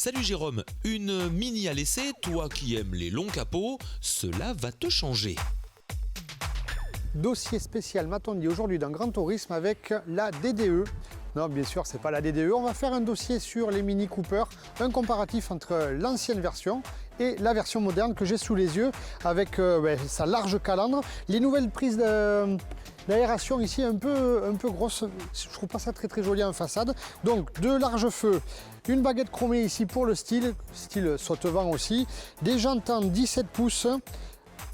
Salut Jérôme, une Mini à l'essai, toi qui aimes les longs capots, cela va te changer. Dossier spécial, m'a-t-on dit aujourd'hui dans Grand Tourisme avec la DDE. Non, bien sûr, c'est pas la DDE. On va faire un dossier sur les Mini Cooper, un comparatif entre l'ancienne version et la version moderne que j'ai sous les yeux avec sa large calandre. Les nouvelles prises d'aération ici un peu grosses, je trouve pas ça très joli en façade. Donc de large feu, une baguette chromée ici pour le style saute-vent aussi, des jantes en 17 pouces.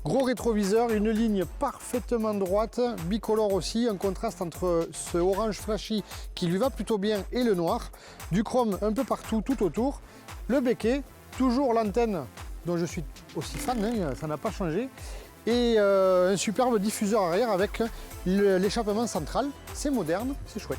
Gros rétroviseur, une ligne parfaitement droite, bicolore aussi, un contraste entre ce orange flashy qui lui va plutôt bien et le noir. Du chrome un peu partout, tout autour. Le béquet, toujours l'antenne dont je suis aussi fan, hein, ça n'a pas changé. Et un superbe diffuseur arrière avec l'échappement central. C'est moderne, c'est chouette.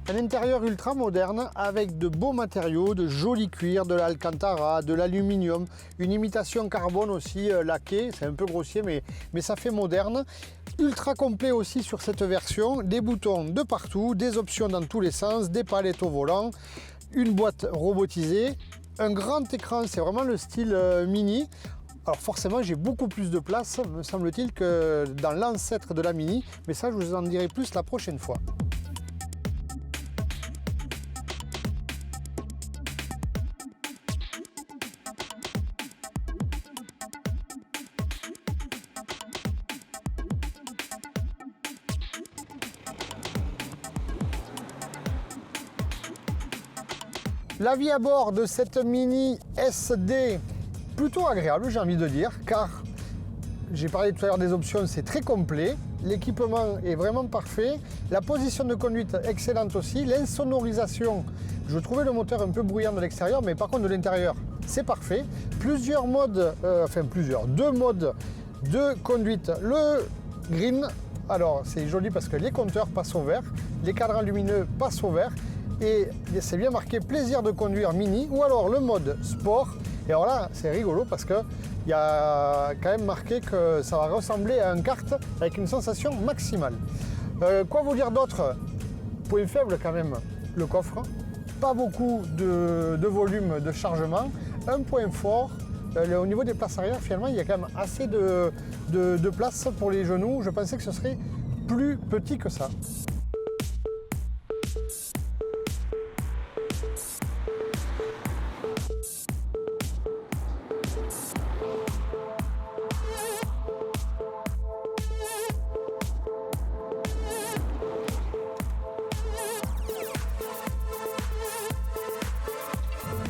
Un intérieur ultra moderne avec de beaux matériaux, de jolis cuirs, de l'alcantara, de l'aluminium, une imitation carbone aussi laquée, c'est un peu grossier mais ça fait moderne. Ultra complet aussi sur cette version, des boutons de partout, des options dans tous les sens, des palettes au volant, une boîte robotisée, un grand écran, c'est vraiment le style Mini. Alors forcément j'ai beaucoup plus de place, me semble-t-il, que dans l'ancêtre de la Mini, mais ça je vous en dirai plus la prochaine fois. La vie à bord de cette Mini SD, plutôt agréable j'ai envie de dire, car j'ai parlé tout à l'heure des options, c'est très complet, l'équipement est vraiment parfait, la position de conduite excellente aussi, l'insonorisation, je trouvais le moteur un peu bruyant de l'extérieur, mais par contre de l'intérieur c'est parfait. Plusieurs modes, deux modes de conduite, le green, alors c'est joli parce que les compteurs passent au vert, les cadrans lumineux passent au vert, et c'est bien marqué plaisir de conduire Mini, ou alors le mode sport. Et alors là c'est rigolo parce que il y a quand même marqué que ça va ressembler à un kart avec une sensation maximale. Quoi vous dire d'autre? Point faible quand même, le coffre, pas beaucoup de volume de chargement. Un point fort, au niveau des places arrière, finalement il y a quand même assez de place pour les genoux. Je pensais que ce serait plus petit que ça.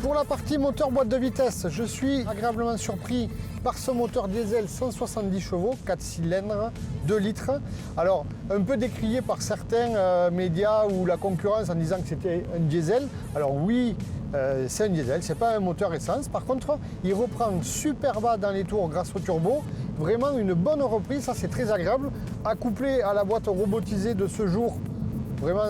Pour la partie moteur boîte de vitesse, je suis agréablement surpris par ce moteur diesel 170 chevaux, 4 cylindres, 2 litres. Alors, un peu décrié par certains médias ou la concurrence en disant que c'était un diesel. Alors oui, c'est un diesel, c'est pas un moteur essence. Par contre, il reprend super bas dans les tours grâce au turbo. Vraiment une bonne reprise, ça c'est très agréable. Accoupler à la boîte robotisée de ce jour, vraiment,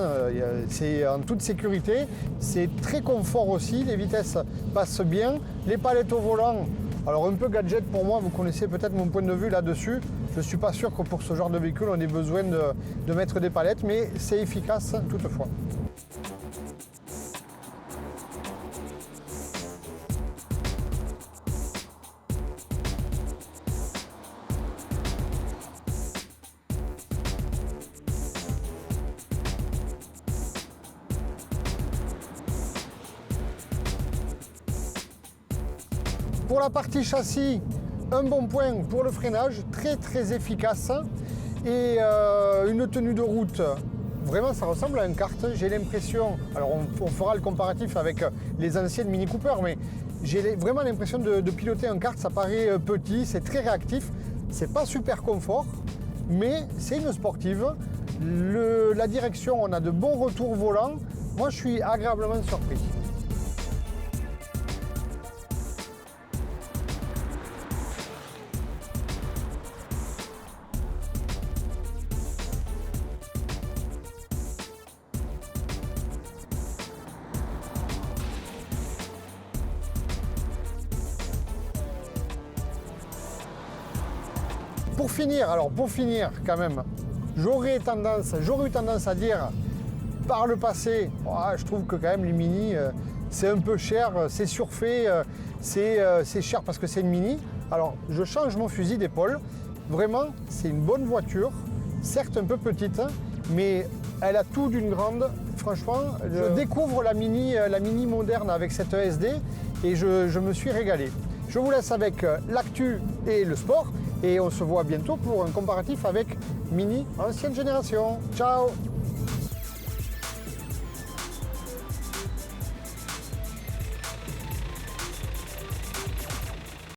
c'est en toute sécurité, c'est très confort aussi, les vitesses passent bien, les palettes au volant, alors un peu gadget pour moi, vous connaissez peut-être mon point de vue là-dessus, je ne suis pas sûr que pour ce genre de véhicule on ait besoin de mettre des palettes, mais c'est efficace toutefois. Pour la partie châssis, un bon point pour le freinage, très efficace, et une tenue de route, vraiment ça ressemble à un kart, j'ai l'impression, alors on fera le comparatif avec les anciennes Mini Cooper, mais j'ai vraiment l'impression de piloter un kart, ça paraît petit, c'est très réactif, c'est pas super confort, mais c'est une sportive. La direction, on a de bons retours volants, moi je suis agréablement surpris. Pour finir quand même, j'aurais eu tendance à dire par le passé, je trouve que quand même les Mini, c'est un peu cher, c'est surfait, c'est cher parce que c'est une Mini. Alors je change mon fusil d'épaule. Vraiment, c'est une bonne voiture, certes un peu petite, mais elle a tout d'une grande. Franchement, je découvre la Mini moderne avec cette ESD et je me suis régalé. Je vous laisse avec l'actu et le sport et on se voit bientôt pour un comparatif avec Mini ancienne génération. Ciao!